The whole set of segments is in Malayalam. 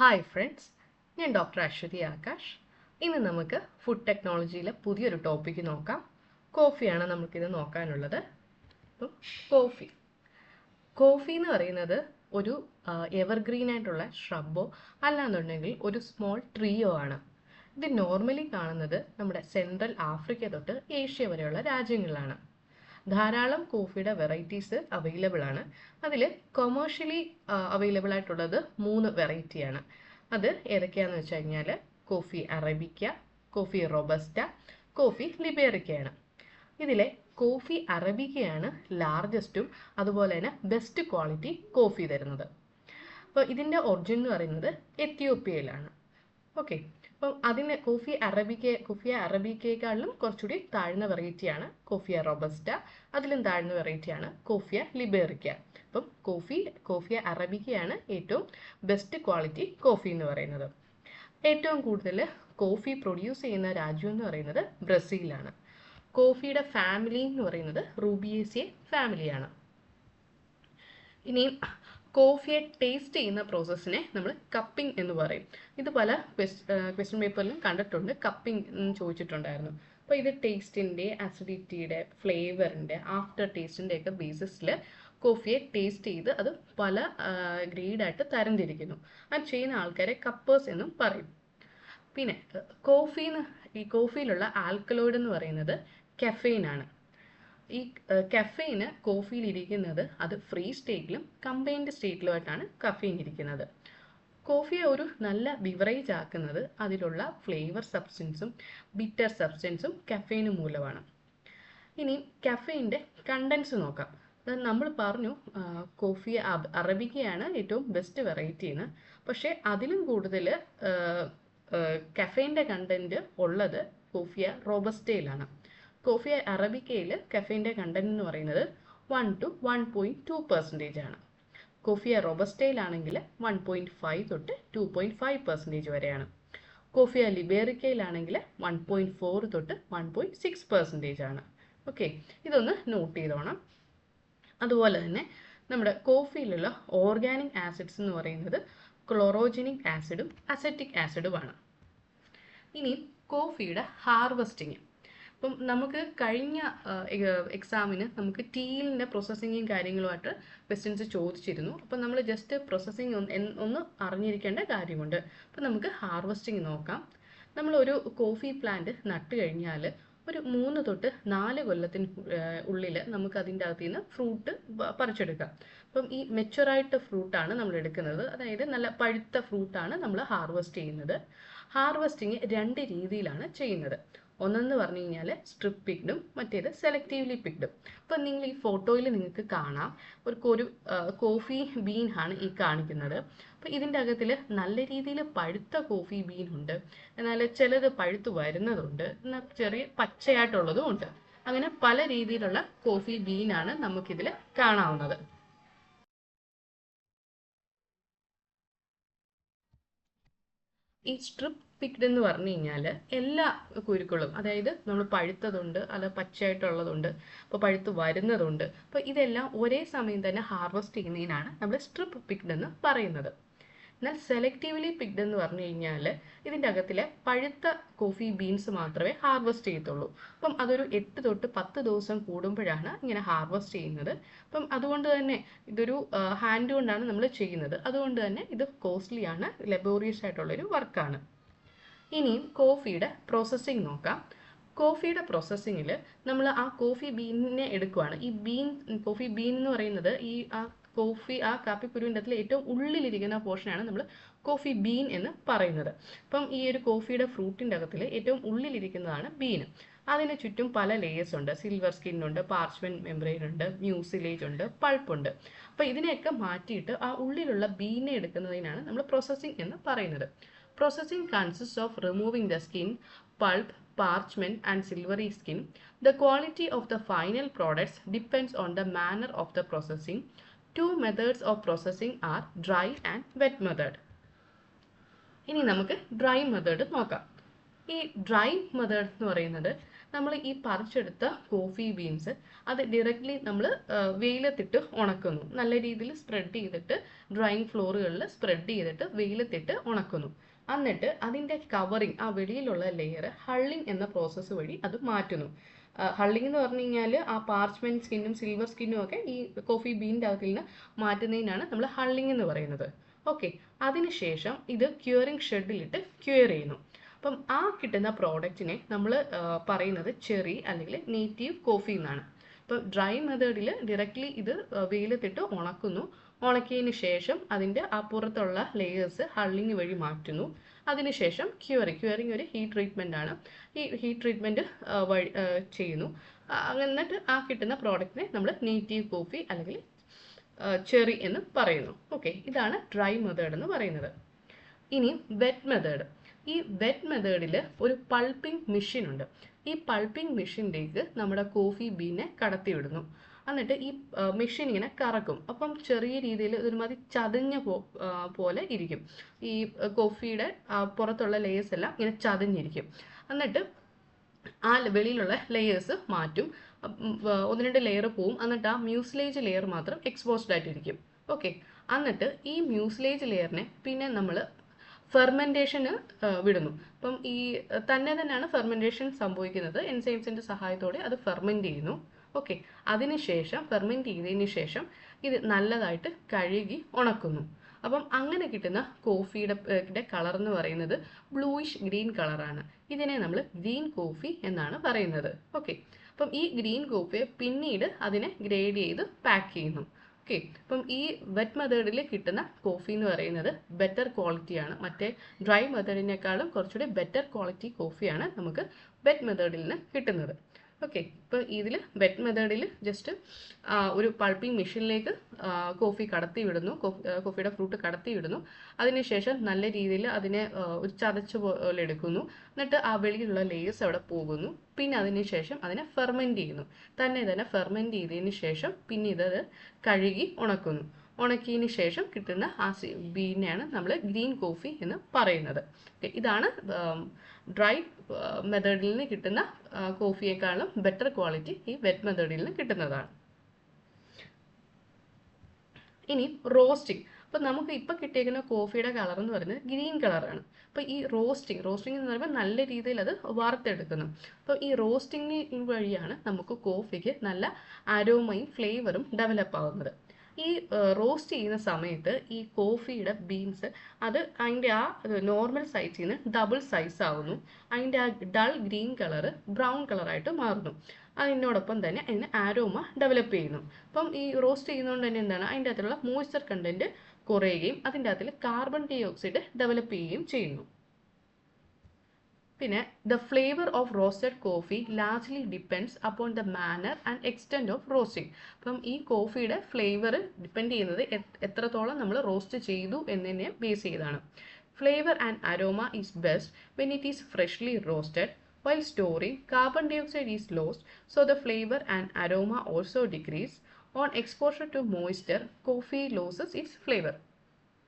ഹായ് ഫ്രണ്ട്സ്, ഞാൻ ഡോക്ടർ അശ്വതി ആകാശ്. ഇന്ന് നമുക്ക് ഫുഡ് ടെക്നോളജിയിലെ പുതിയൊരു ടോപ്പിക്ക് നോക്കാം. കോഫിയാണ് നമുക്കിത് നോക്കാനുള്ളത്. അപ്പം കോഫി എന്ന് പറയുന്നത് ഒരു എവർഗ്രീൻ ആയിട്ടുള്ള ഷ്രബോ അല്ലാന്നുണ്ടെങ്കിൽ ഒരു സ്മോൾ ട്രീയോ ആണ്. ഇത് നോർമലി കാണുന്നത് നമ്മുടെ സെൻട്രൽ ആഫ്രിക്ക തൊട്ട് ഏഷ്യ വരെയുള്ള രാജ്യങ്ങളിലാണ്. ധാരാളം കോഫിയുടെ വെറൈറ്റീസ് അവൈലബിൾ ആണ്. അതിൽ കൊമേഴ്ഷ്യലി അവൈലബിൾ ആയിട്ടുള്ളത് 3 വെറൈറ്റിയാണ്. അത് ഏതൊക്കെയാണെന്ന് വെച്ച് കഴിഞ്ഞാൽ coffee arabica, coffee robusta, coffee ലിബേറിക്കയാണ്. ഇതിലെ കോഫി അറബിക്കയാണ് ലാർജസ്റ്റും അതുപോലെ തന്നെ ബെസ്റ്റ് ക്വാളിറ്റി കോഫി തരുന്നത്. അപ്പോൾ ഇതിൻ്റെ ഒറിജിൻ എന്ന് പറയുന്നത് എത്യോപ്യയിലാണ്. ഓക്കെ, അപ്പം അതിന് കോഫിയ അറബിക്കയെക്കാളിലും കുറച്ചുകൂടി താഴ്ന്ന വെറൈറ്റിയാണ് കോഫിയ റോബസ്റ്റ. അതിലും താഴ്ന്ന വെറൈറ്റിയാണ് കോഫിയ ലിബേറിക്ക. അപ്പം കോഫിയ അറബിക്കയാണ് ഏറ്റവും ബെസ്റ്റ് ക്വാളിറ്റി കോഫി എന്ന് പറയുന്നത്. ഏറ്റവും കൂടുതൽ കോഫി പ്രൊഡ്യൂസ് ചെയ്യുന്ന രാജ്യം എന്ന് പറയുന്നത് ബ്രസീലാണ്. കോഫിയുടെ ഫാമിലി എന്ന് പറയുന്നത് റൂബിയേസിയെ ഫാമിലിയാണ്. ഇനി കോഫിയെ ടേസ്റ്റ് ചെയ്യുന്ന പ്രോസസ്സിനെ നമ്മൾ കപ്പിംഗ് എന്ന് പറയും. ഇത് പല ക്വസ്റ്റ്യൻ പേപ്പറിലും കണ്ടിട്ടുണ്ട്, കപ്പിംഗ് ചോദിച്ചിട്ടുണ്ടായിരുന്നു. അപ്പോൾ ഇത് ടേസ്റ്റിൻ്റെ, അസിഡിറ്റിയുടെ, ഫ്ലേവറിൻ്റെ, ആഫ്റ്റർ ടേസ്റ്റിൻ്റെ ഒക്കെ ബേസിസിൽ കോഫിയെ ടേസ്റ്റ് ചെയ്ത് അത് പല ഗ്രേഡായിട്ട് തരംതിരിക്കുന്നു. അത് ചെയ്യുന്ന ആൾക്കാരെ കപ്പേഴ്സ് എന്നും പറയും. പിന്നെ ഈ കോഫിയിലുള്ള ആൽക്കലോയിഡ് എന്ന് പറയുന്നത് കെഫെയിൻ ആണ്. ഈ കഫെയിന് കോഫിയിൽ ഇരിക്കുന്നത് അത് ഫ്രീ സ്റ്റേറ്റിലും കമ്പൈൻഡ് സ്റ്റേറ്റിലുമായിട്ടാണ് കഫെയിൻ ഇരിക്കുന്നത്. കോഫിയെ ഒരു നല്ല ബിവറേജ് ആക്കുന്നത് അതിലുള്ള ഫ്ലേവർ സബ്സ്റ്റൻസും ബിറ്റർ സബ്സ്റ്റൻസും കഫെയിന് മൂലമാണ്. ഇനി കഫെയിൻ്റെ കണ്ടൻസ് നോക്കാം. നമ്മൾ പറഞ്ഞു കോഫി അറബിക്കയാണ് ഏറ്റവും ബെസ്റ്റ് വെറൈറ്റി എന്ന്. പക്ഷേ അതിലും കൂടുതൽ കഫെയിൻ്റെ കണ്ടൻറ്റ് ഉള്ളത് കോഫിയ റോബസ്റ്റയിലാണ്. കോഫി അറബിക്കയിൽ കഫെയിൻ്റെ കണ്ടന്റ് എന്ന് പറയുന്നത് 1 to 1.2% ആണ്. കോഫിയ റോബസ്റ്റയിലാണെങ്കിൽ 1.5 തൊട്ട് 2.5% വരെയാണ്. കോഫിയ ലിബേറിക്കയിലാണെങ്കിൽ 1.4 തൊട്ട് 1.6% ആണ്. ഓക്കെ, ഇതൊന്ന് നോട്ട് ചെയ്തോണം. അതുപോലെ തന്നെ നമ്മുടെ കോഫിയിലുള്ള ഓർഗാനിക് ആസിഡ്സ് എന്ന് പറയുന്നത് ക്ലോറോജനിക് ആസിഡും അസറ്റിക് ആസിഡുമാണ്. ഇനി കോഫിയുടെ ഹാർവെസ്റ്റിങ്. അപ്പം നമുക്ക് കഴിഞ്ഞ എക്സാമിന് നമുക്ക് ടീലിൻ്റെ പ്രോസസ്സിങ്ങും കാര്യങ്ങളുമായിട്ട് ക്വസ്റ്റ്യൻസ് ചോദിച്ചിരുന്നു. അപ്പം നമ്മൾ ജസ്റ്റ് പ്രോസസ്സിങ് ഒന്ന് അറിഞ്ഞിരിക്കേണ്ട കാര്യമുണ്ട്. അപ്പം നമുക്ക് ഹാർവെസ്റ്റിംഗ് നോക്കാം. നമ്മളൊരു കോഫി പ്ലാന്റ് നട്ട് കഴിഞ്ഞാൽ ഒരു 3 തൊട്ട് 4 കൊല്ലത്തിന് ഉള്ളിൽ നമുക്ക് അതിൻ്റെ അകത്ത് നിന്ന് ഫ്രൂട്ട് പറിച്ചെടുക്കാം. അപ്പം ഈ മെച്ചുറായിട്ട് ഫ്രൂട്ടാണ് നമ്മൾ എടുക്കുന്നത്, അതായത് നല്ല പഴുത്ത ഫ്രൂട്ടാണ് നമ്മൾ ഹാർവെസ്റ്റ് ചെയ്യുന്നത്. ഹാർവെസ്റ്റിങ് 2 രീതിയിലാണ് ചെയ്യുന്നത്. ഒന്നെന്ന് പറഞ്ഞു കഴിഞ്ഞാൽ സ്ട്രിപ്പ് പിക്ഡും മറ്റേത് സെലക്റ്റീവ്ലി പിക്ഡും. അപ്പം നിങ്ങൾ ഈ ഫോട്ടോയിൽ നിങ്ങൾക്ക് കാണാം ഒരു കോഫി ബീൻ ആണ് ഈ കാണിക്കുന്നത്. അപ്പം ഇതിൻ്റെ അകത്തിൽ നല്ല രീതിയിൽ പഴുത്ത കോഫി ബീൻ ഉണ്ട്, എന്നാൽ ചിലത് പഴുത്ത് വരുന്നതുണ്ട്, എന്നാൽ ചെറിയ പച്ചയായിട്ടുള്ളതും ഉണ്ട്. അങ്ങനെ പല രീതിയിലുള്ള കോഫി ബീനാണ് നമുക്കിതിൽ കാണാവുന്നത്. ഈ സ്ട്രിപ്പ് പിക്ഡ് എന്ന് പറഞ്ഞു കഴിഞ്ഞാൽ എല്ലാ കുരുക്കളും, അതായത് നമ്മൾ പഴുത്തതുണ്ട്, അല്ല പച്ചയായിട്ടുള്ളതുണ്ട്, അപ്പോൾ പഴുത്ത് വരുന്നതുണ്ട്, അപ്പോൾ ഇതെല്ലാം ഒരേ സമയം തന്നെ ഹാർവെസ്റ്റ് ചെയ്യുന്നതിനാണ് നമ്മൾ സ്ട്രിപ്പ് പിക്ഡ് എന്ന് പറയുന്നത്. എന്നാൽ സെലക്റ്റീവ്ലി പിക്ഡ് എന്ന് പറഞ്ഞു കഴിഞ്ഞാൽ ഇതിൻ്റെ അകത്തിലെ പഴുത്ത കോഫി ബീൻസ് മാത്രമേ ഹാർവെസ്റ്റ് ചെയ്യത്തുള്ളൂ. അപ്പം അതൊരു 8 തൊട്ട് 10 ദിവസം കൂടുമ്പോഴാണ് ഇങ്ങനെ ഹാർവെസ്റ്റ് ചെയ്യുന്നത്. അപ്പം അതുകൊണ്ട് തന്നെ ഇതൊരു ഹാൻഡ് കൊണ്ടാണ് നമ്മൾ ചെയ്യുന്നത്. അതുകൊണ്ട് തന്നെ ഇത് കോസ്റ്റ്ലി ആണ്, ലെബോറിയസ് ആയിട്ടുള്ളൊരു വർക്കാണ്. ഇനിയും കോഫിയുടെ പ്രോസസ്സിങ് നോക്കാം. കോഫിയുടെ പ്രോസസ്സിങ്ങിൽ നമ്മൾ ആ കോഫി ബീനിനെ എടുക്കുകയാണ്. കോഫി ബീൻ എന്ന് പറയുന്നത് ആ കാപ്പിക്കുരുവിൻ്റെ അതിൽ ഏറ്റവും ഉള്ളിലിരിക്കുന്ന പോർഷനാണ് നമ്മൾ കോഫി ബീൻ എന്ന് പറയുന്നത്. അപ്പം ഈ ഒരു കോഫിയുടെ ഫ്രൂട്ടിൻ്റെ അകത്തിൽ ഏറ്റവും ഉള്ളിലിരിക്കുന്നതാണ് ബീൻ. അതിന് ചുറ്റും പല ലേയേഴ്സ് ഉണ്ട്. സിൽവർ സ്കിൻ ഉണ്ട്, പാർച്ച്മെന്റ് മെംബ്രെയിൻ ഉണ്ട്, മ്യൂസിലേജ് ഉണ്ട്, പൾപ്പുണ്ട്. അപ്പോൾ ഇതിനെയൊക്കെ മാറ്റിയിട്ട് ആ ഉള്ളിലുള്ള ബീനെ എടുക്കുന്നതിനാണ് നമ്മൾ പ്രോസസ്സിങ് എന്ന് പറയുന്നത്. Processing consists of removing the skin, pulp, parchment and silvery skin. The quality of the final products depends on the manner of the processing. Two methods of processing are dry and wet method. ഇനി നമുക്ക് ഡ്രൈ മെത്തേഡ് നോക്കാം. ഈ ഡ്രൈ മെത്തേഡ് എന്ന് പറയുന്നത് നമ്മൾ ഈ പറിച്ചെടുത്ത കോഫി ബീൻസ് അത് ഡയറക്റ്റ്ലി നമ്മൾ വെയിലത്തിട്ട് ഉണക്കുന്നു. നല്ല രീതിയിൽ സ്പ്രെഡ് ചെയ്തിട്ട് ഡ്രൈയിങ് ഫ്ലോറുകളിൽ സ്പ്രെഡ് ചെയ്തിട്ട് വെയിലത്തിട്ട് ഉണക്കുന്നു. എന്നിട്ട് അതിൻ്റെ കവറിങ്, ആ വെളിയിലുള്ള ലെയർ ഹള്ളിങ് എന്ന പ്രോസസ്സ് വഴി അത് മാറ്റുന്നു. ഹള്ളിങ് എന്ന് പറഞ്ഞു കഴിഞ്ഞാൽ ആ പാർച്ച്മെന്റ് സ്കിന്നും സിൽവർ സ്കിന്നും ഒക്കെ ഈ കോഫി ബീനിൻ്റെ അകത്തിൽ നിന്ന് മാറ്റുന്നതിനാണ് നമ്മൾ ഹള്ളിങ് എന്ന് പറയുന്നത്. ഓക്കെ, അതിനുശേഷം ഇത് ക്യൂറിങ് ഷെഡിലിട്ട് ക്യൂർ ചെയ്യുന്നു. അപ്പം ആ കിട്ടുന്ന പ്രോഡക്റ്റിനെ നമ്മൾ പറയുന്നത് ചെറി അല്ലെങ്കിൽ നേറ്റീവ് കോഫി എന്നാണ്. ഇപ്പോൾ ഡ്രൈ മെത്തേഡിൽ ഡയറക്റ്റ്ലി ഇത് വെയിലത്തിട്ട് ഉണക്കുന്നു. ഉണക്കിയതിന് ശേഷം അതിൻ്റെ ആ പുറത്തുള്ള ലെയേഴ്സ് ഹള്ളിങ് വഴി മാറ്റുന്നു. അതിനുശേഷം ക്യൂറിങ് ഒരു ഹീറ്റ് ട്രീറ്റ്മെൻ്റ് ആണ്. ഈ ഹീറ്റ് ട്രീറ്റ്മെൻറ്റ് വഴി ചെയ്യുന്നു. എന്നിട്ട് ആ കിട്ടുന്ന പ്രോഡക്റ്റിനെ നമ്മൾ നേറ്റീവ് കോഫി അല്ലെങ്കിൽ ചെറി എന്ന് പറയുന്നു. ഓക്കെ, ഇതാണ് ഡ്രൈ മെത്തേഡ് എന്ന് പറയുന്നത്. ഇനി വെറ്റ് മെത്തേഡ്. ഈ വെറ്റ് മെത്തേഡിൽ ഒരു പൾപ്പിംഗ് മെഷീൻ ഉണ്ട്. ഈ പൾപ്പിംഗ് മെഷീനിലേക്ക് നമ്മുടെ കോഫി ബീനെ കടത്തിവിടുന്നു. എന്നിട്ട് ഈ മെഷീൻ ഇങ്ങനെ കറക്കും. അപ്പം ചെറിയ രീതിയിൽ ഒരുമാതിരി ചതഞ്ഞ പോലെ ഇരിക്കും. ഈ കോഫിയുടെ പുറത്തുള്ള ലേയേഴ്സ് എല്ലാം ഇങ്ങനെ ചതഞ്ഞിരിക്കും. എന്നിട്ട് ആ വെളിയിലുള്ള ലെയേഴ്സ് മാറ്റും. ഒന്ന് രണ്ട് ലെയർ പോവും. എന്നിട്ട് ആ മ്യൂസിലേജ് ലെയർ മാത്രം എക്സ്പോസ്ഡ് ആയിട്ടിരിക്കും. ഓക്കെ, എന്നിട്ട് ഈ മ്യൂസിലേജ് ലെയറിനെ പിന്നെ നമ്മൾ ഫെർമെൻറ്റേഷന് വിടുന്നു. അപ്പം ഈ തന്നെയാണ് ഫെർമെൻറ്റേഷൻ സംഭവിക്കുന്നത്. എൻസൈംസിൻ്റെ സഹായത്തോടെ അത് ഫെർമെൻറ്റ് ചെയ്യുന്നു. ഓക്കെ, അതിനുശേഷം ഫെർമെൻറ്റ് ചെയ്തതിന് ശേഷം ഇത് നല്ലതായിട്ട് കഴുകി ഉണക്കുന്നു. അപ്പം അങ്ങനെ കിട്ടുന്ന കോഫിയുടെ കളർ എന്ന് പറയുന്നത് ബ്ലൂയിഷ് ഗ്രീൻ കളറാണ്. ഇതിനെ നമ്മൾ ഗ്രീൻ കോഫി എന്നാണ് പറയുന്നത്. ഓക്കെ, അപ്പം ഈ ഗ്രീൻ കോഫിയെ പിന്നീട് അതിനെ ഗ്രേഡ് ചെയ്ത് പാക്ക് ചെയ്യുന്നു. ഓക്കെ, അപ്പം ഈ വെറ്റ് മെത്തേഡിൽ കിട്ടുന്ന കോഫി എന്ന് പറയുന്നത് ബെറ്റർ ക്വാളിറ്റിയാണ്. മറ്റേ ഡ്രൈ മെത്തേഡിനേക്കാളും കുറച്ചുകൂടി ബെറ്റർ ക്വാളിറ്റി കോഫിയാണ് നമുക്ക് വെറ്റ് മെത്തേഡിൽ നിന്ന് കിട്ടുന്നത്. ഓക്കെ, ഇപ്പോൾ ഇതിൽ വെറ്റ് മെത്തേഡിൽ ജസ്റ്റ് ഒരു പൾപ്പിംഗ് മെഷീനിലേക്ക് കോഫി കടത്തി വിടുന്നു. കോഫിയുടെ ഫ്രൂട്ട് കടത്തി വിടുന്നു. അതിനുശേഷം നല്ല രീതിയിൽ അതിനെ ഒരു ചതച്ച് പോലെ എടുക്കുന്നു. എന്നിട്ട് ആ വെളിയിലുള്ള ലേയേഴ്സ് അവിടെ പോകുന്നു. പിന്നെ അതിനുശേഷം അതിനെ ഫെർമെൻറ്റ് ചെയ്യുന്നു. തന്നെ ഫെർമെൻറ്റ് ചെയ്തതിന് ശേഷം പിന്നെ ഇത് കഴുകി ഉണക്കുന്നു. ഉണക്കിയതിന് ശേഷം കിട്ടുന്ന ആ ബീനെയാണ് നമ്മൾ ഗ്രീൻ കോഫി എന്ന് പറയുന്നത്. ഇതാണ് ഡ്രൈ മെത്തേഡിൽ നിന്ന് കിട്ടുന്ന കോഫിയേക്കാളും ബെറ്റർ ക്വാളിറ്റി ഈ വെറ്റ് മെത്തേഡിൽ നിന്ന് കിട്ടുന്നതാണ്. ഇനി റോസ്റ്റിംഗ്. അപ്പോൾ നമുക്ക് ഇപ്പോൾ കിട്ടിയിരിക്കുന്ന കോഫിയുടെ കളർ എന്ന് പറയുന്നത് ഗ്രീൻ കളറാണ്. അപ്പോൾ ഈ റോസ്റ്റിംഗ് എന്ന് പറയുമ്പോൾ നല്ല രീതിയിൽ അത് വറുത്തെടുക്കുന്നു. അപ്പോൾ ഈ റോസ്റ്റിംഗ് വഴിയാണ് നമുക്ക് കോഫിക്ക് നല്ല അരോമയും ഫ്ലേവറും ഡെവലപ്പ് ആവുന്നത്. ഈ റോസ്റ്റ് ചെയ്യുന്ന സമയത്ത് ഈ കോഫിയുടെ ബീൻസ് അത് അതിൻ്റെ ആ നോർമൽ സൈസിൽ നിന്ന് ഡബിൾ സൈസ് ആവുന്നു. അതിൻ്റെ ആ ഡൾ ഗ്രീൻ കളറ് ബ്രൗൺ കളറായിട്ട് മാറുന്നു. അതിനോടൊപ്പം തന്നെ അതിന് ആരോമ ഡെവലപ്പ് ചെയ്യുന്നു. അപ്പം ഈ റോസ്റ്റ് ചെയ്യുന്നതുകൊണ്ട് തന്നെ എന്താണ്, അതിൻ്റെ അകത്തുള്ള മോയ്സ്ചർ കണ്ടൻറ്റ് കുറയുകയും അതിൻ്റെ അകത്തിൽ കാർബൺ ഡൈ ഓക്സൈഡ് ഡെവലപ്പ് ചെയ്യുകയും ചെയ്യുന്നു. പിന്നെ the flavour of roasted coffee largely depends upon the manner and extent of roasting. അപ്പം ഈ കോഫിയുടെ ഫ്ലേവർ ഡിപ്പെൻഡ് ചെയ്യുന്നത് എത്രത്തോളം നമ്മൾ റോസ്റ്റ് ചെയ്തു എന്നതിനെ ബേസ് ചെയ്താണ്. Flavour and aroma is best when it is freshly roasted. While storing, carbon dioxide is lost, so the flavor and aroma also decrease. On exposure to moisture, coffee loses its flavor.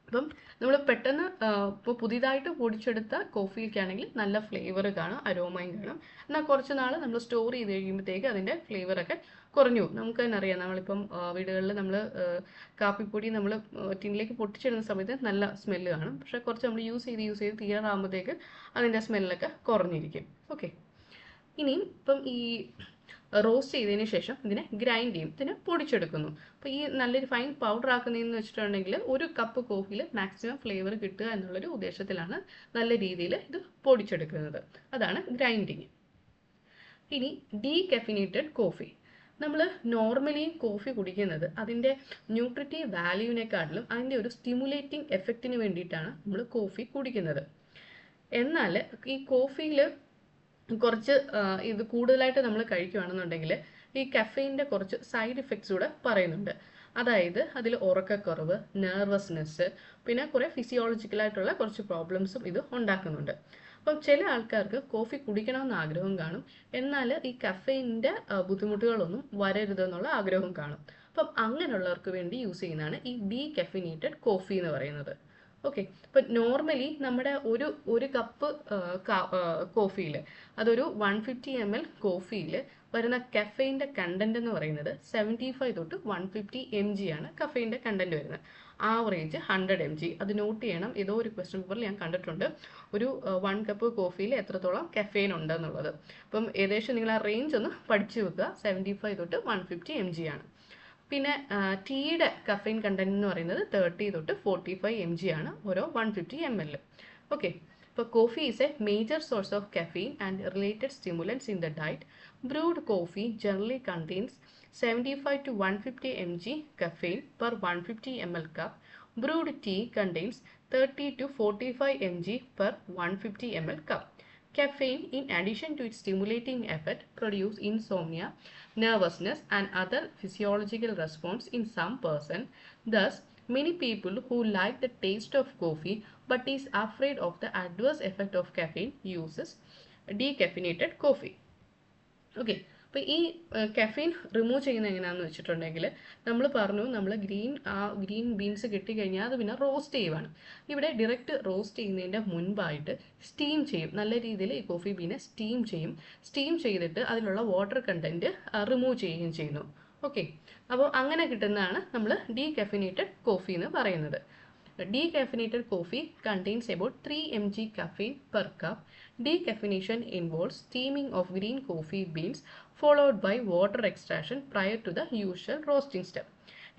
അപ്പം നമ്മൾ പെട്ടെന്ന് ഇപ്പോൾ പുതിയതായിട്ട് പൊടിച്ചെടുത്ത കോഫിയൊക്കെയാണെങ്കിൽ നല്ല ഫ്ലേവർ കാണും, അരോമയും കാണും. എന്നാൽ കുറച്ച് നാൾ നമ്മൾ സ്റ്റോർ ചെയ്ത് കഴിയുമ്പോഴത്തേക്ക് അതിൻ്റെ ഫ്ലേവറൊക്കെ കുറഞ്ഞു പോകും. നമുക്ക് തന്നെ അറിയാം, നമ്മളിപ്പം വീടുകളിൽ നമ്മൾ കാപ്പിപ്പൊടി നമ്മൾ ടിന്നിലേക്ക് പൊട്ടിച്ചിടുന്ന സമയത്ത് നല്ല സ്മെല്ല് കാണും. പക്ഷേ കുറച്ച് നമ്മൾ യൂസ് ചെയ്ത് തീരാറാകുമ്പോഴത്തേക്ക് അതിൻ്റെ സ്മെല്ലൊക്കെ കുറഞ്ഞിരിക്കും. ഓക്കെ, ഇനിയും ഇപ്പം ഈ റോസ്റ്റ് ചെയ്തതിന് ശേഷം ഇതിനെ ഗ്രൈൻഡ് ചെയ്യും, ഇതിനെ പൊടിച്ചെടുക്കുന്നു. അപ്പോൾ ഈ നല്ലൊരു ഫൈൻ പൗഡർ ആക്കുന്നതെന്ന് വെച്ചിട്ടുണ്ടെങ്കിൽ ഒരു കപ്പ് കോഫിയിൽ മാക്സിമം ഫ്ലേവർ കിട്ടുക എന്നുള്ളൊരു ഉദ്ദേശത്തിലാണ് നല്ല രീതിയിൽ ഇത് പൊടിച്ചെടുക്കുന്നത്. അതാണ് ഗ്രൈൻഡിങ്. ഇനി ഡീകഫിനേറ്റഡ് കോഫി. നമ്മൾ നോർമലി കോഫി കുടിക്കുന്നത് അതിൻ്റെ ന്യൂട്രിറ്റീവ് വാല്യൂവിനെക്കാട്ടിലും അതിൻ്റെ ഒരു സ്റ്റിമുലേറ്റിംഗ് എഫക്റ്റിന് വേണ്ടിയിട്ടാണ് നമ്മൾ കോഫി കുടിക്കുന്നത്. എന്നാൽ ഈ കോഫിയിൽ കുറച്ച് ഇത് കൂടുതലായിട്ട് നമ്മൾ കഴിക്കുകയാണെന്നുണ്ടെങ്കിൽ ഈ കഫെയിൻ്റെ കുറച്ച് സൈഡ് ഇഫക്ട്സ് കൂടെ പറയുന്നുണ്ട്. അതായത് അതിൽ ഉറക്കക്കുറവ്, നെർവസ്നെസ്, പിന്നെ കുറേ ഫിസിയോളജിക്കലായിട്ടുള്ള കുറച്ച് പ്രോബ്ലംസും ഇത് ഉണ്ടാക്കുന്നുണ്ട്. അപ്പം ചില ആൾക്കാർക്ക് കോഫി കുടിക്കണമെന്ന് ആഗ്രഹം കാണും, എന്നാൽ ഈ കഫെയിൻ്റെ ബുദ്ധിമുട്ടുകളൊന്നും വരരുതെന്നുള്ള ആഗ്രഹം കാണും. അപ്പം അങ്ങനെയുള്ളവർക്ക് വേണ്ടി യൂസ് ചെയ്യുന്നതാണ് ഈ ഡീകഫിനേറ്റഡ് കോഫി എന്ന് പറയുന്നത്. ഓക്കെ, ഇപ്പം നോർമലി നമ്മുടെ ഒരു കപ്പ് കോഫിയിൽ, അതൊരു 150 ml കോഫിയിൽ വരുന്ന കഫെയിൻ്റെ കണ്ടന്റ് എന്ന് പറയുന്നത് 75 തൊട്ട് 150 mg ആണ് കഫെയിൻ്റെ കണ്ടന്റ് വരുന്നത്. Average 100 mg. അത് നോട്ട് ചെയ്യണം, ഏതോ ഒരു ക്വസ്റ്റ്യൻ പേപ്പറിൽ ഞാൻ കണ്ടിട്ടുണ്ട് ഒരു 1 കപ്പ് കോഫിയിൽ എത്രത്തോളം കഫെയിൻ ഉണ്ട് എന്നുള്ളത്. അപ്പം ഏകദേശം നിങ്ങൾ ആ റേഞ്ച് ഒന്ന് പഠിച്ചു വെക്കുക. 75 തൊട്ട് 150 mg ആണ്. പിന്നെ ടീയുടെ കഫെയിൻ കണ്ടന്റ് എന്ന് പറയുന്നത് 30 തൊട്ട് 45 mg ആണ് ഓരോ 150 ml. ഓക്കെ, ഇപ്പോൾ coffee is A major source of caffeine and related stimulants in the diet. Brood coffee generally contains 75 to 150 mg caffeine per 150 ml cup. Brewed tea contains 30 to 45 mg per 150 ml cup. Caffeine, in addition to its stimulating effect, produce insomnia, nervousness, and other physiological response in some person. Thus, many people who like the taste of coffee but is afraid of the adverse effect of caffeine uses decaffeinated coffee. Okay, അപ്പോൾ ഈ കഫീൻ റിമൂവ് ചെയ്യുന്നത് എങ്ങനെയാണെന്ന് വെച്ചിട്ടുണ്ടെങ്കിൽ നമ്മൾ പറഞ്ഞു, നമ്മൾ ഗ്രീൻ ബീൻസ് കിട്ടിക്കഴിഞ്ഞാൽ അത് പിന്നെ റോസ്റ്റ് ചെയ്യുവാണ്. ഇവിടെ ഡയറക്റ്റ് റോസ്റ്റ് ചെയ്യുന്നതിൻ്റെ മുൻപായിട്ട് സ്റ്റീം ചെയ്യും. നല്ല രീതിയിൽ ഈ കോഫി ബീനെ സ്റ്റീം ചെയ്യും. സ്റ്റീം ചെയ്തിട്ട് അതിലുള്ള വാട്ടർ കണ്ടൻറ്റ് റിമൂവ് ചെയ്യുകയും ചെയ്യുന്നു. ഓക്കെ, അപ്പോൾ അങ്ങനെ കിട്ടുന്നതാണ് നമ്മൾ ഡീകഫിനേറ്റഡ് കോഫി എന്ന് പറയുന്നത്. Decaffeinated coffee contains about 3 mg caffeine per cup. Decaffeination involves steaming of green coffee beans followed by water extraction prior to the usual roasting step.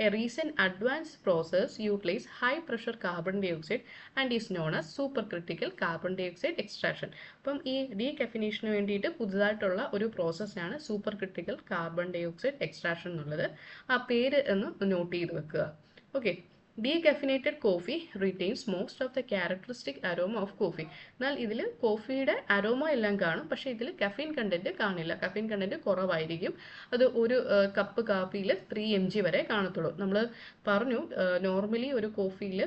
A recent advanced process utilizes high pressure carbon dioxide and is known as supercritical carbon dioxide extraction. അപ്പം ഈ ഡീകഫിനേഷന് വേണ്ടിയിട്ട് പുതുതായിട്ടുള്ള ഒരു പ്രോസസ്സാണ് super critical carbon dioxide extraction എന്നുള്ളത്. ആ പേര് എന്ന് നോട്ട് ചെയ്ത് വെക്കുക. Okay, Decaffeinated coffee retains most of the characteristic aroma of coffee. എന്നാൽ ഇതിൽ കോഫിയുടെ അരോമ എല്ലാം കാണും, പക്ഷേ ഇതിൽ കഫീൻ കണ്ടന്റ് കാണില്ല. കഫീൻ കണ്ടന്റ് കുറവായിരിക്കും. അത് ഒരു കപ്പ് കാപ്പിയിൽ 3 mg വരെ കാണത്തുള്ളൂ. നമ്മൾ പറഞ്ഞു നോർമലി ഒരു കോഫിയിൽ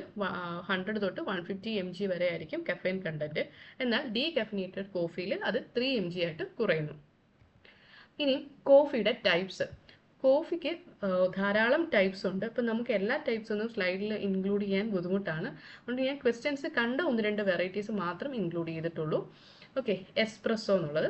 100 തൊട്ട് 150 mg വരെ ആയിരിക്കും കഫീൻ കണ്ടന്റ്. എന്നാൽ ഡീകഫിനേറ്റഡ് കോഫിയിൽ അത് 3 mg ആയിട്ട് കുറയുന്നു. ഇനി കോഫിയുടെ ടൈപ്സ്. കോഫിക്ക് ധാരാളം ടൈപ്സ് ഉണ്ട്. അപ്പം നമുക്ക് എല്ലാ ടൈപ്സ് ഒന്നും സ്ലൈഡിൽ ഇൻക്ലൂഡ് ചെയ്യാൻ ബുദ്ധിമുട്ടാണ്. അതുകൊണ്ട് ഞാൻ ക്വസ്റ്റ്യൻസ് കണ്ട 1-2 വെറൈറ്റീസ് മാത്രം ഇൻക്ലൂഡ് ചെയ്തിട്ടുള്ളൂ. ഓക്കെ, എസ്പ്രസ്സോ എന്നുള്ളത്.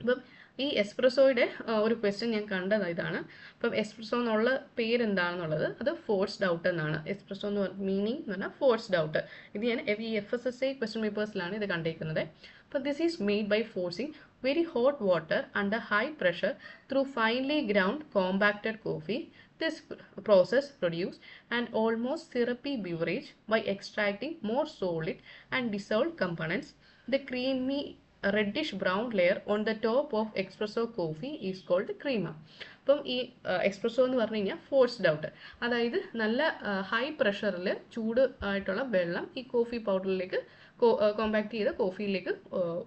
അപ്പം ഈ എസ്പ്രസ്സോയുടെ ഒരു ക്വസ്റ്റ്യൻ ഞാൻ കണ്ടത് ഇതാണ്. അപ്പം എസ്പ്രസ്സോ എന്നുള്ള പേരെന്താണെന്നുള്ളത് അത് ഫോഴ്സ്ഡ് ഔട്ട് എന്നാണ്. എസ്പ്രസ്സോ എന്ന് മീനിങ് എന്ന് പറഞ്ഞാൽ ഫോഴ്സ്ഡ് ഔട്ട്. ഇത് ഞാൻ ഈ FSSA ക്വസ്റ്റ്യൻ പേപ്പേഴ്സിലാണ് ഇത് കണ്ടേക്കുന്നത്. അപ്പം this is made by forcing very hot water under high pressure through finely ground compacted coffee. This process produces an almost syrupy beverage by extracting more solid and dissolved components. The creamy reddish brown layer on the top of espresso coffee is called crema. അപ്പം ഈ എക്സ്പ്രസ്സോ എന്ന് പറഞ്ഞു കഴിഞ്ഞാൽ ഫോഴ്സ്ഡ് ഔട്ട്, അതായത് നല്ല ഹൈ പ്രഷറിൽ ചൂട് ആയിട്ടുള്ള വെള്ളം ഈ കോഫി പൗഡറിലേക്ക് കോമ്പാക്ട് ചെയ്ത കോഫിയിലേക്ക്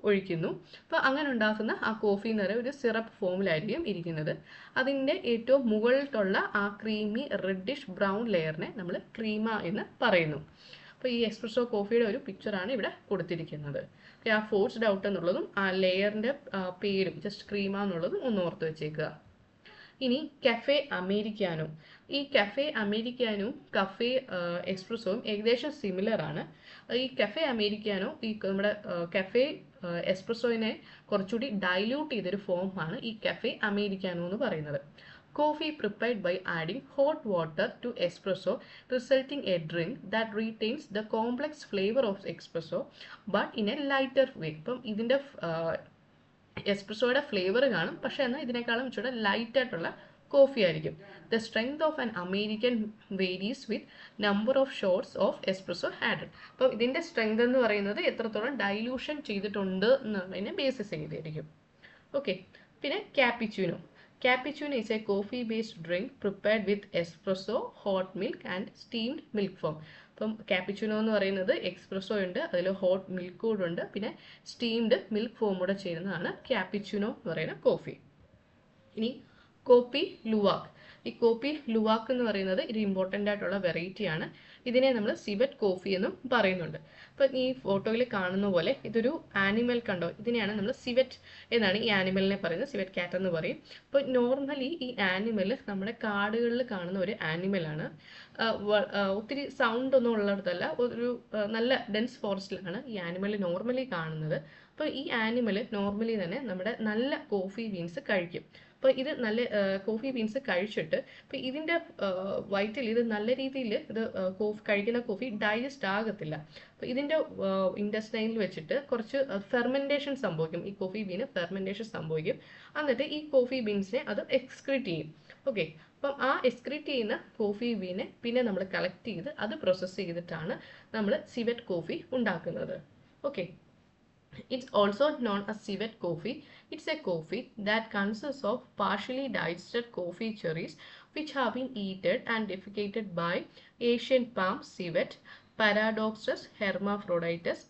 ഒഴിക്കുന്നു. അപ്പോൾ അങ്ങനെ ഉണ്ടാക്കുന്ന ആ കോഫി എന്ന് പറയുന്ന ഒരു സിറപ്പ് ഫോമിലായിരിക്കും ഇരിക്കുന്നത്. അതിൻ്റെ ഏറ്റവും മുകളിലുള്ള ആ ക്രീമി റെഡിഷ് ബ്രൗൺ ലെയറിനെ നമ്മൾ ക്രീമ എന്ന് പറയുന്നു. അപ്പോൾ ഈ എക്സ്പ്രസ്സോ കോഫിയുടെ ഒരു പിക്ചറാണ് ഇവിടെ കൊടുത്തിരിക്കുന്നത്. ആ ഫോഴ്സ്ഡ് ഔട്ട് എന്നുള്ളതും ആ ലെയറിൻ്റെ പേരും ജസ്റ്റ് ക്രീമ എന്നുള്ളതും ഒന്ന് ഓർത്ത് വെച്ചേക്കുക. ഇനി കഫേ അമേരിക്കാനോ. ഈ കഫേ അമേരിക്കാനും കഫേ എക്സ്പ്രസ്സോയും ഏകദേശം സിമിലർ ആണ്. ഈ കഫേ അമേരിക്കാനോ ഈ നമ്മുടെ കഫേ എക്സ്പ്രസ്സോയിനെ കുറച്ചുകൂടി ഡൈല്യൂട്ട് ചെയ്തൊരു ഫോമാണ് ഈ കഫേ അമേരിക്കാനോ എന്ന് പറയുന്നത്. Coffee prepared by adding hot water to espresso, resulting a drink that retains the complex flavor of espresso but in a lighter way. ഇപ്പം ഇതിൻ്റെ എസ്പ്രസ്സോയുടെ ഫ്ലേവർ കാണും, പക്ഷേ എന്നാൽ ഇതിനേക്കാളും ഇച്ചിരി ലൈറ്റ് ആയിട്ടുള്ള കോഫി ആയിരിക്കും. The strength of an American varies with number of shots of espresso added. അപ്പോൾ ഇതിൻ്റെ സ്ട്രെങ്ത് എന്ന് പറയുന്നത് എത്രത്തോളം ഡൈല്യൂഷൻ ചെയ്തിട്ടുണ്ട് എന്നുള്ളതിനെ ബേസിസ് ചെയ്തിരിക്കും. ഓക്കെ, പിന്നെ ക്യാപ്പിച്ചൂനോ. Cappuccino is a coffee-based drink prepared with espresso, hot milk and steamed milk foam. അപ്പം ക്യാപ്പിച്ചിനോ എന്ന് പറയുന്നത് എക്സ്പ്രസ്സോ ഉണ്ട്, അതിൽ ഹോട്ട് മിൽക്ക് കൂടെ ഉണ്ട്, പിന്നെ സ്റ്റീംഡ് മിൽക്ക് ഫോം കൂടെ ചെയ്യുന്നതാണ് ക്യാപ്പിച്ചിനോ എന്ന് പറയുന്ന കോഫി. ഇനി കോപ്പി ലുവാക്. ഈ കോപ്പി ലുവാക് എന്ന് പറയുന്നത് ഒരു ഇമ്പോർട്ടൻ്റ് ആയിട്ടുള്ള വെറൈറ്റിയാണ്. ഇതിനെ നമ്മൾ സിവറ്റ് കോഫി എന്നും പറയുന്നുണ്ട്. അപ്പം ഈ ഫോട്ടോയിൽ കാണുന്ന പോലെ ഇതൊരു ആനിമൽ കണ്ടോ, ഇതിനെയാണ് നമ്മൾ സിവറ്റ് എന്നാണ് ഈ ആനിമലിനെ പറയുന്നത്, സിവറ്റ് കാറ്റ് എന്ന് പറയും. അപ്പോൾ നോർമലി ഈ ആനിമൽ നമ്മുടെ കാടുകളിൽ കാണുന്ന ഒരു ആനിമലാണ്. ഒത്തിരി സൗണ്ട് ഒന്നും ഉള്ളിടത്തല്ല, ഒരു നല്ല ഡെൻസ് ഫോറസ്റ്റിലാണ് ഈ ആനിമൽ നോർമലി കാണുന്നത്. അപ്പോൾ ഈ ആനിമൽ നോർമലി തന്നെ നമ്മുടെ നല്ല കോഫി ബീൻസ് കഴിക്കും. അപ്പോൾ ഇത് നല്ല കോഫി ബീൻസ് കഴിച്ചിട്ട് ഇപ്പോൾ ഇതിൻ്റെ വയറ്റിൽ ഇത് നല്ല രീതിയിൽ ഇത് കഴിക്കുന്ന കോഫി ഡൈജസ്റ്റ് ആകത്തില്ല. അപ്പോൾ ഇതിൻ്റെ ഇൻഡസ്റ്റൈനിൽ വെച്ചിട്ട് കുറച്ച് ഫെർമെൻറ്റേഷൻ സംഭവിക്കും. ഈ കോഫി ബീന് ഫെർമെൻറ്റേഷൻ സംഭവിക്കും. എന്നിട്ട് ഈ കോഫി ബീൻസിനെ അത് എക്സ്ക്രീറ്റ് ചെയ്യും. ഓക്കെ, അപ്പം ആ എക്സ്ക്രീറ്റ് ചെയ്യുന്ന കോഫി ബീനെ പിന്നെ നമ്മൾ കളക്ട് ചെയ്ത് അത് പ്രോസസ്സ് ചെയ്തിട്ടാണ് നമ്മൾ സിവറ്റ് കോഫി ഉണ്ടാക്കുന്നത്. Okay, it's also known as civet coffee. It's a coffee that consists of partially digested coffee cherries which have been eaten and defecated by Asian palm civet Paradoxus hermaphroditus.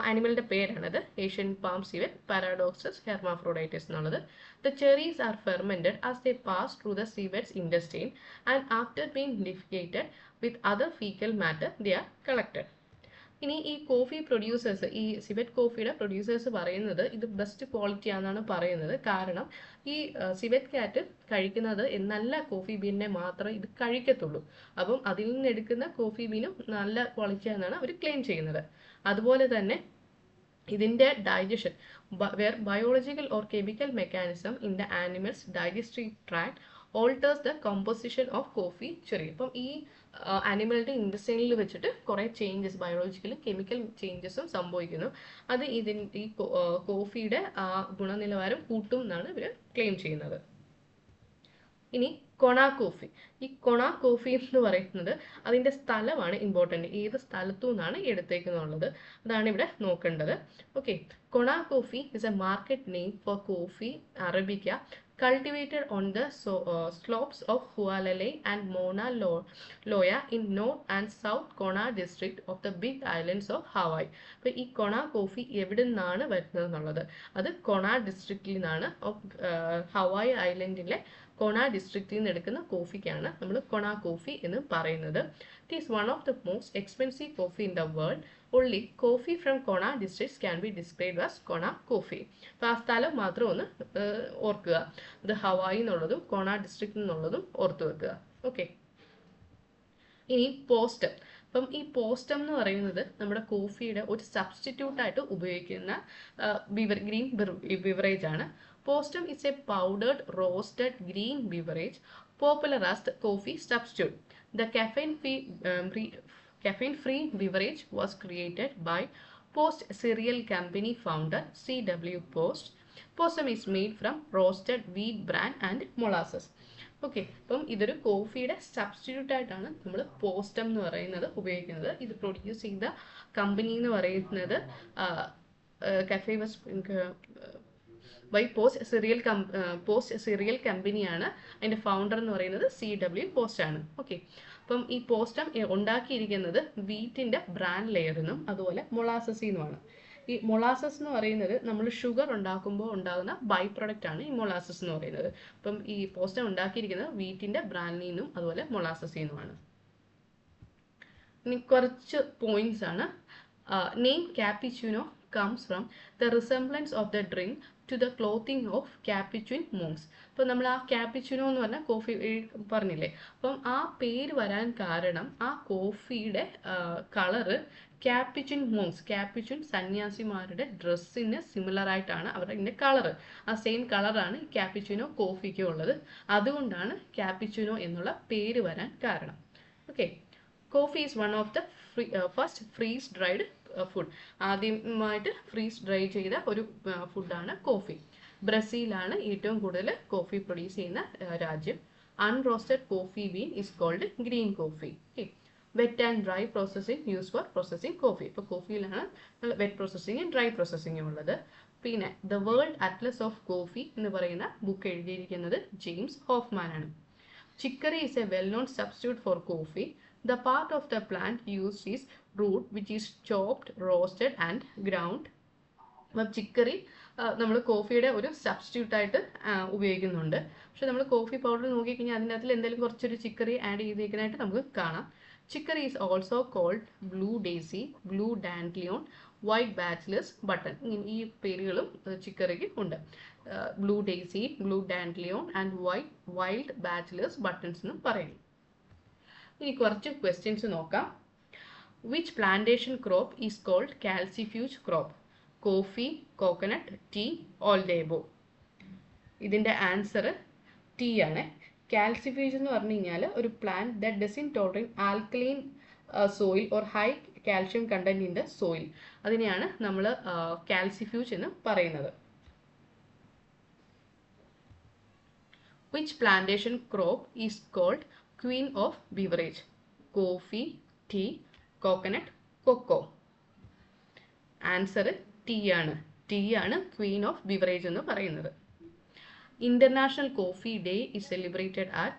ആനിമലിൻ്റെ പേരാണത്, Asian palm civet Paradoxus hermaphroditus എന്നുള്ളത്. The cherries are fermented as they pass through the civet's intestine and after being defecated with other fecal matter they are collected. ഇനി ഈ കോഫി പ്രൊഡ്യൂസേഴ്സ്, ഈ സിവറ്റ് കോഫിയുടെ പ്രൊഡ്യൂസേഴ്സ് പറയുന്നത് ഇത് ബെസ്റ്റ് ക്വാളിറ്റി ആണെന്നാണ് പറയുന്നത്. കാരണം ഈ സിവറ്റ് കാറ്റ് കഴിക്കുന്നത് നല്ല കോഫി ബീനിനെ മാത്രമേ ഇത് കഴിക്കത്തുള്ളൂ. അപ്പം അതിൽ നിന്ന് എടുക്കുന്ന കോഫി ബീനും നല്ല ക്വാളിറ്റി ആണെന്നാണ് അവർ ക്ലെയിം ചെയ്യുന്നത്. അതുപോലെ തന്നെ ഇതിൻ്റെ digestion where biological or chemical mechanism in the animals digestive tract alters the composition of coffee cherry. അപ്പം ഈ ആനിമലിൻ്റെ ഇൻഡസ്റ്റൈനിൽ വെച്ചിട്ട് കുറേ ചേഞ്ചസ്, ബയോളജിക്കലും കെമിക്കൽ ചേഞ്ചസും സംഭവിക്കുന്നു. അത് ഈ കോഫിയുടെ ഗുണനിലവാരം കൂട്ടും എന്നാണ് ഇവർ ക്ലെയിം ചെയ്യുന്നത്. ഇനി കൊണ കോഫി. ഈ കൊണ കോഫി എന്ന് പറയുന്നത് അതിൻ്റെ സ്ഥലമാണ് ഇമ്പോർട്ടൻ്റ്, ഏത് സ്ഥലത്തു നിന്നാണ് എടുത്തേക്കുന്നുള്ളത്, അതാണ് ഇവിടെ നോക്കേണ്ടത്. Okay, Kona coffee is a market name for coffee arabica cultivated on the slopes of Hualalai and Mauna Loa in North and South Kona district of the Big Islands of Hawaii. അപ്പോൾ ഈ കൊണ കോഫി എവിടെ നിന്നാണ് വരുന്നത് എന്നുള്ളത്, അത് കൊണ ഡിസ്ട്രിക്റ്റിൽ നിന്നാണ്, ഹവായ് ഐലൻഡിലെ കൊണ ഡിസ്ട്രിക്റ്റിൽ നിന്ന് എടുക്കുന്ന കോഫിക്കാണ് നമ്മൾ കൊണ കോഫി എന്ന് പറയുന്നത്. It is one of the most expensive coffee in the world. only coffee from Kona districts can be described as Kona coffee. അപ്പോൾ ആ സ്ഥലം മാത്രം ഒന്ന് ഓർക്കുക, ഇത് ഹവായി എന്നുള്ളതും കൊണ ഡിസ്ട്രിക്റ്റ് എന്നുള്ളതും ഓർത്തു വെക്കുക. ഓക്കെ, ഇനി പോസ്റ്റം. അപ്പം ഈ പോസ്റ്റം എന്ന് പറയുന്നത് നമ്മുടെ കോഫിയുടെ ഒരു സബ്സ്റ്റിറ്റ്യൂട്ടായിട്ട് ഉപയോഗിക്കുന്ന ഗ്രീൻ ബിവറേജ് ആണ്. Postum is a powdered roasted green beverage popular as the coffee substitute. The caffeine-free beverage was created by Post Cereal Company founder C.W. Post. Postum is made from roasted wheat bran and molasses. Okay, അപ്പം ഇതൊരു കോഫിയുടെ സബ്സ്റ്റിറ്റ്യൂട്ട് ആയിട്ടാണ് നമ്മൾ പോസ്റ്റം എന്ന് പറയുന്നത് ഉപയോഗിക്കുന്നത്. ഇത് പ്രൊഡ്യൂസ് ചെയ്ത കമ്പനി എന്ന് പറയുന്നത് ബൈ പോസ്റ്റ് സിറിയൽ കമ്പനിയാണ്. അതിൻ്റെ ഫൗണ്ടർ എന്ന് പറയുന്നത് C.W. പോസ്റ്റ് ആണ്. ഓക്കെ, അപ്പം ഈ പോസ്റ്റം ഉണ്ടാക്കിയിരിക്കുന്നത് വീറ്റിൻ്റെ ബ്രാൻ ലെയറിൽ നിന്നും അതുപോലെ മൊളാസസിൽ നിന്നുമാണ്. ഈ മൊളാസസ് എന്ന് പറയുന്നത് നമ്മൾ ഷുഗർ ഉണ്ടാക്കുമ്പോൾ ഉണ്ടാകുന്ന ബൈ പ്രൊഡക്റ്റ് ആണ് ഈ മൊളാസസ് എന്ന് പറയുന്നത്. അപ്പം ഈ പോസ്റ്റം ഉണ്ടാക്കിയിരിക്കുന്നത് വീറ്റിൻ്റെ ബ്രാനിൽ നിന്നും അതുപോലെ മൊളാസസിൽ നിന്നുമാണ്. ഇനി കുറച്ച് പോയിന്റ്സ് ആണ്. Name cappuccino comes from the resemblance of the drink to the clothing of Capuchin monks. അപ്പോൾ നമ്മൾ ആ ക്യാപ്പിച്ചിനോ എന്ന് പറഞ്ഞാൽ കോഫി പറഞ്ഞില്ലേ, അപ്പം ആ പേര് വരാൻ കാരണം ആ കോഫിയുടെ കളറ് ക്യാപ്പിച്ചിൻ മോങ്സ്, ക്യാപ്പിച്ചിൻ സന്യാസിമാരുടെ ഡ്രസ്സിന് സിമിലർ ആയിട്ടാണ് അവരുടെ കളറ്. ആ സെയിം കളറാണ് ക്യാപ്പിച്ചിനോ കോഫിക്കും ഉള്ളത്. അതുകൊണ്ടാണ് ക്യാപ്പിച്ചിനോ എന്നുള്ള പേര് വരാൻ കാരണം. Okay, coffee is one of the first freeze dried food. ആദ്യമായിട്ട് ഫ്രീസ് ഡ്രൈ ചെയ്ത ഒരു ഫുഡാണ് കോഫി. ബ്രസീലാണ് ഏറ്റവും കൂടുതൽ കോഫി പ്രൊഡ്യൂസ് ചെയ്യുന്ന രാജ്യം. Unroasted coffee bean is called green coffee. Wet and dry processing use for processing coffee. ഇപ്പോൾ കോഫിയിലാണ് വെറ്റ് പ്രോസസ്സിങ്ങും ഡ്രൈ പ്രോസസ്സിങ്ങും ഉള്ളത്. പിന്നെ the world atlas of coffee എന്ന് പറയുന്ന ബുക്ക് എഴുതിയിരിക്കുന്നത് ജെയിംസ് ഹോഫ്മാൻ ആണ്. Chicory is a well-known substitute for coffee. The part of the plant used is root, which is chopped, roasted and ground അപ്പം ചിക്കറി നമ്മൾ കോഫിയുടെ ഒരു സബ്സ്റ്റിറ്റ്യൂട്ടായിട്ട് ഉപയോഗിക്കുന്നുണ്ട്. പക്ഷെ നമ്മൾ കോഫി പൗഡർ നോക്കിക്കഴിഞ്ഞാൽ അതിൻ്റെ അകത്തിൽ എന്തെങ്കിലും കുറച്ചൊരു ചിക്കറി ആഡ് ചെയ്തേക്കാനായിട്ട് നമുക്ക് കാണാം. Chicory is also called blue daisy, blue dandelion, white bachelor's button. ഈ പേരുകളും ചിക്കറിക്ക് ഉണ്ട്. Blue daisy, blue dandelion and wild bachelor's buttons എന്ന് പറയുന്നു. ഇനി കുറച്ച് ക്വസ്റ്റ്യൻസ് നോക്കാം. Which plantation crop is called calcifuge crop? Coffee, coconut, tea, all the above. ഇതിൻ്റെ ആൻസർ ടീ ആണ്. കാൽസിഫ്യൂജ് എന്ന് പറഞ്ഞു കഴിഞ്ഞാൽ ഒരു plant that doesn't tolerate alkaline soil or high calcium content in the soil. അതിനെയാണ് നമ്മൾ കാൽസിഫ്യൂജ് എന്ന് പറയുന്നത്. Which plantation crop is called queen of beverage? Coffee, tea, coconut, cocoa. Answer tea ആണ്. ടീ ആണ് ക്വീൻ ഓഫ് ബിവറേജ് എന്ന് പറയുന്നത്. International coffee day is celebrated at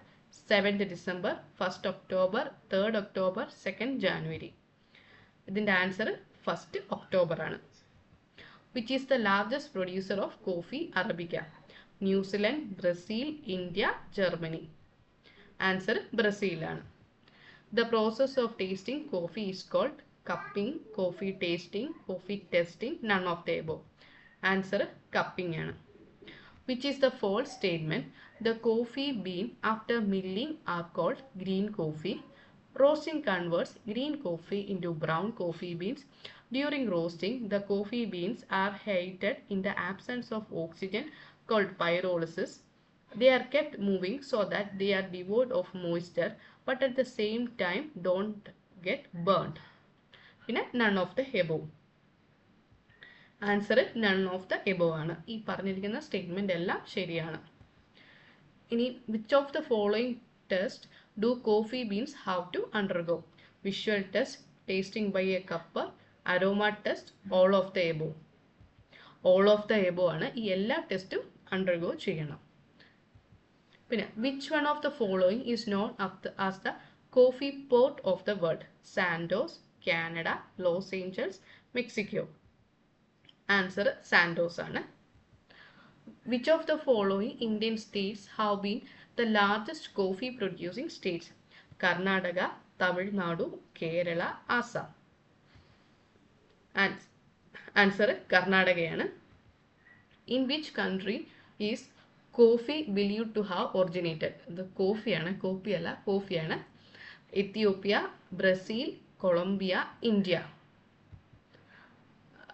7th December, 1st October, 3rd October, 2nd January. ഇതിൻ്റെ ആൻസർ 1st October ആണ്. Which is the largest producer of coffee arabica? New Zealand, Brazil, India, Germany. Answer Brazil ആണ്. The process of tasting coffee is called cupping, coffee tasting, coffee testing, none of the above. Answer cupping ആണ്. Which is the false statement? The coffee bean after milling are called green coffee. Roasting converts green coffee into brown coffee beans. During roasting, the coffee beans are heated in the absence of oxygen called pyrolysis. They are kept moving so that they are devoid of moisture but at the same time don't get burnt. പിന്നെ none of the above. Answer none of the above ആണ്. ഈ പറഞ്ഞിരിക്കുന്ന സ്റ്റേറ്റ്മെന്റ് എല്ലാം ശരിയാണ്. ഇനി which of the following test do coffee beans have to undergo? Visual test, tasting by a cupper, aroma test, all of the above. All of the above ആണ്. ഈ എല്ലാ ടെസ്റ്റും undergo ചെയ്യണം. പിന്നെ which one of the following is known as the coffee port of the world? Santos, Canada, Los Angeles, Mexico. Answer Santos ആണ്. Which of the following Indian states have been the largest coffee producing states? Karnataka, Tamil Nadu, Kerala, Assam. Answer കർണാടകയാണ്. In which country is coffee believed to have originated? ഇത് കോഫിയാണ്, കോപ്പിയല്ല, കോഫിയാണ്. Ethiopia, Brazil, Colombia, India.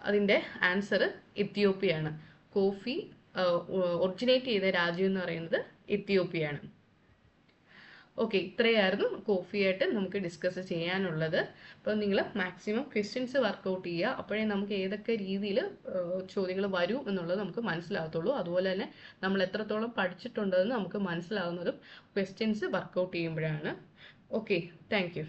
അതിൻ്റെ ആൻസർ എത്യോപ്യയാണ്. കോഫി ഒറിജിനേറ്റ് ചെയ്ത രാജ്യം എന്ന് പറയുന്നത് എത്യോപ്യയാണ്. ഓക്കെ, ഇത്രയായിരുന്നു കോഫിയായിട്ട് നമുക്ക് ഡിസ്കസ് ചെയ്യാനുള്ളത്. അപ്പോൾ നിങ്ങൾ മാക്സിമം ക്വസ്റ്റ്യൻസ് വർക്കൗട്ട് ചെയ്യുക. അപ്പോഴേ നമുക്ക് ഏതൊക്കെ രീതിയിൽ ചോദ്യങ്ങൾ വരൂ എന്നുള്ളത് നമുക്ക് മനസ്സിലാകത്തുള്ളൂ. അതുപോലെ തന്നെ നമ്മൾ എത്രത്തോളം പഠിച്ചിട്ടുണ്ടെന്ന് നമുക്ക് മനസ്സിലാകുന്നതും ക്വസ്റ്റ്യൻസ് വർക്കൗട്ട് ചെയ്യുമ്പോഴാണ്. Okay, thank you.